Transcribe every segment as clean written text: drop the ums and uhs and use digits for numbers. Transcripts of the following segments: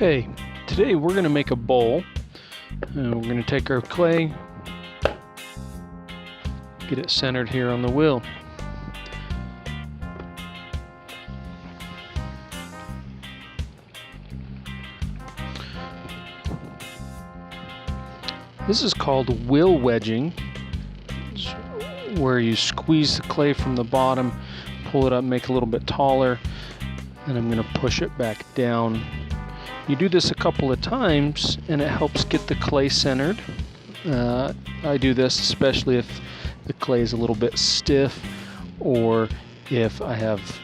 Okay, today we're going to make a bowl. We're going to take our clay, get it centered here on the wheel. This is called wheel wedging, where you squeeze the clay from the bottom, pull it up, make it a little bit taller, and I'm going to push it back down. You do this a couple of times and it helps get the clay centered. I do this especially if the clay is a little bit stiff or if I have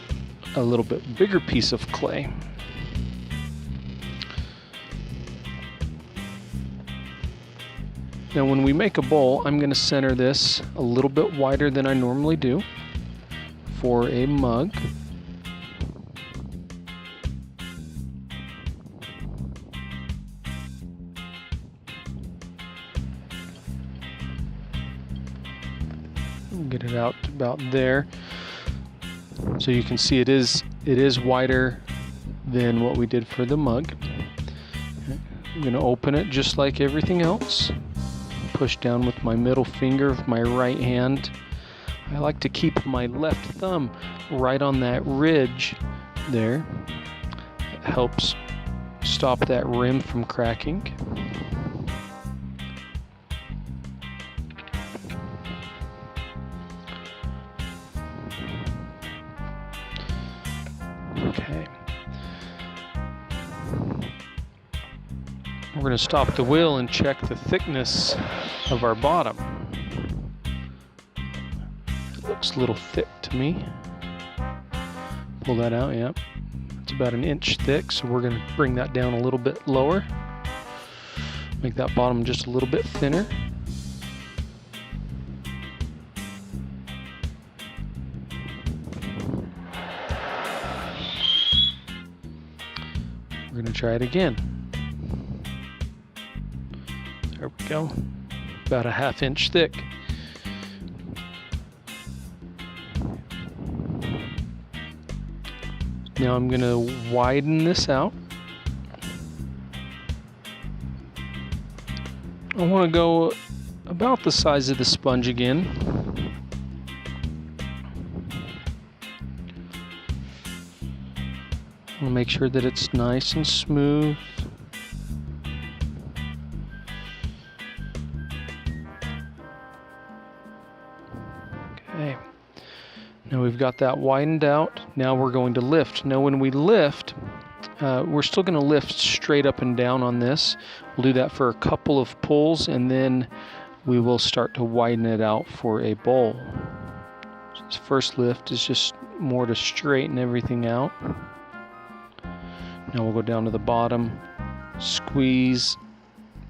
a little bit bigger piece of clay. Now when we make a bowl, I'm going to center this a little bit wider than I normally do for a mug. Get it out about there, so you can see it is wider than what we did for the mug. I'm going to open it just like everything else. Push down with my middle finger of my right hand. I like to keep my left thumb right on that ridge there. It helps stop that rim from cracking. Okay. We're going to stop the wheel and check the thickness of our bottom. It looks a little thick to me. Pull that out, yep. It's about 1 inch thick, so we're going to bring that down a little bit lower. Make that bottom just a little bit thinner. We're going to try it again. There we go. About 1/2 inch thick. Now I'm going to widen this out. I want to go about the size of the sponge again. I want to make sure that it's nice and smooth. Okay, now we've got that widened out. Now we're going to lift. Now when we lift, we're still going to lift straight up and down on this. We'll do that for a couple of pulls and then we will start to widen it out for a bowl. So this first lift is just more to straighten everything out. Now we'll go down to the bottom, squeeze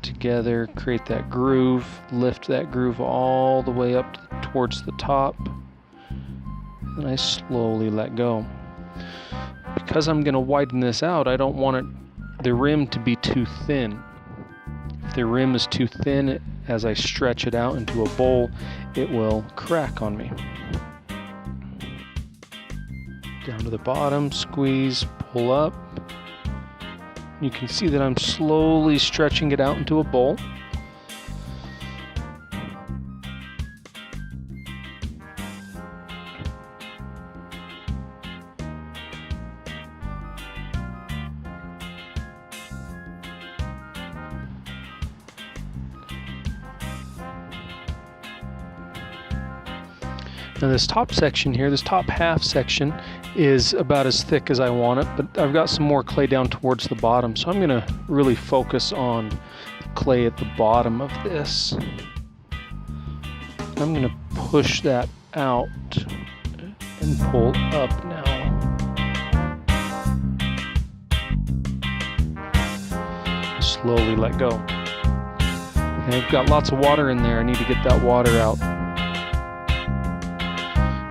together, create that groove, lift that groove all the way up towards the top, and I slowly let go. Because I'm going to widen this out, I don't want the rim to be too thin. If the rim is too thin, as I stretch it out into a bowl, it will crack on me. Down to the bottom, squeeze, pull up. You can see that I'm slowly stretching it out into a bowl. Now this top section here, this top half section is about as thick as I want it, but I've got some more clay down towards the bottom, so I'm going to really focus on the clay at the bottom of this. I'm going to push that out and pull up now. Slowly let go. Okay, I've got lots of water in there. I need to get that water out.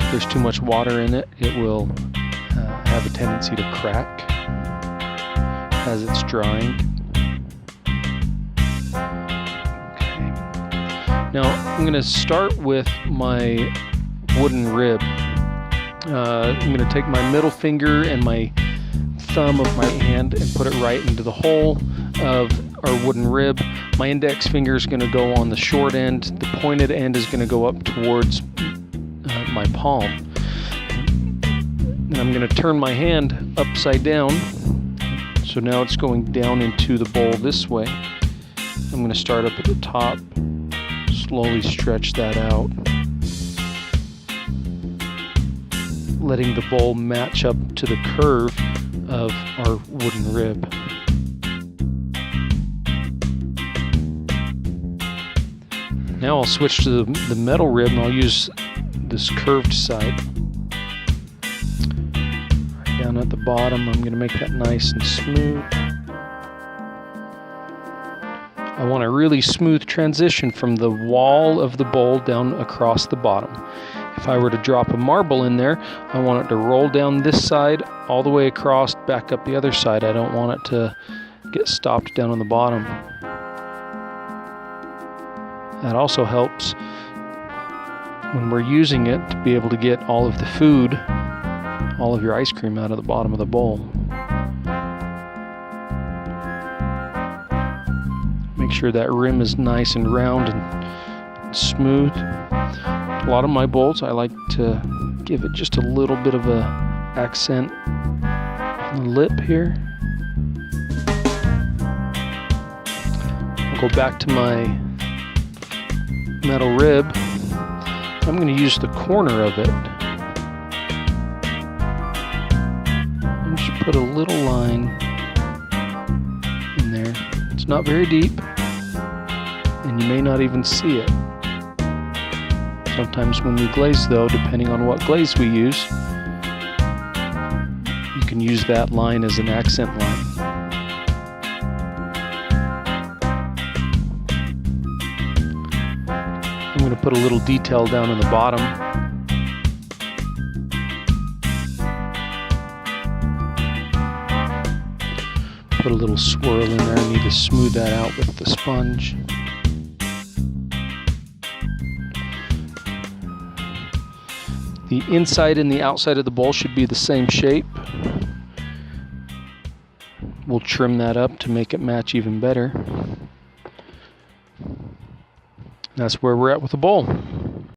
If there's too much water in it, it will have a tendency to crack as it's drying. Okay. Now I'm going to start with my wooden rib. I'm going to take my middle finger and my thumb of my hand and put it right into the hole of our wooden rib. My index finger is going to go on the short end. The pointed end is going to go up towards my palm. And I'm going to turn my hand upside down. So now it's going down into the bowl this way. I'm going to start up at the top, slowly stretch that out, letting the bowl match up to the curve of our wooden rib. Now I'll switch to the metal rib, and I'll use this curved side. Right down at the bottom, I'm going to make that nice and smooth. I want a really smooth transition from the wall of the bowl down across the bottom. If I were to drop a marble in there, I want it to roll down this side all the way across, back up the other side. I don't want it to get stopped down on the bottom. That also helps when we're using it to be able to get all of the food, all of your ice cream out of the bottom of the bowl. Make sure that rim is nice and round and smooth. A lot of my bowls, I like to give it just a little bit of a accent on the lip here. I'll go back to my metal rib. I'm going to use the corner of it and just put a little line in there. It's not very deep, and you may not even see it. Sometimes when we glaze, though, depending on what glaze we use, you can use that line as an accent line. I'm going to put a little detail down on the bottom. Put a little swirl in there. I need to smooth that out with the sponge. The inside and the outside of the bowl should be the same shape. We'll trim that up to make it match even better. That's where we're at with the bowl.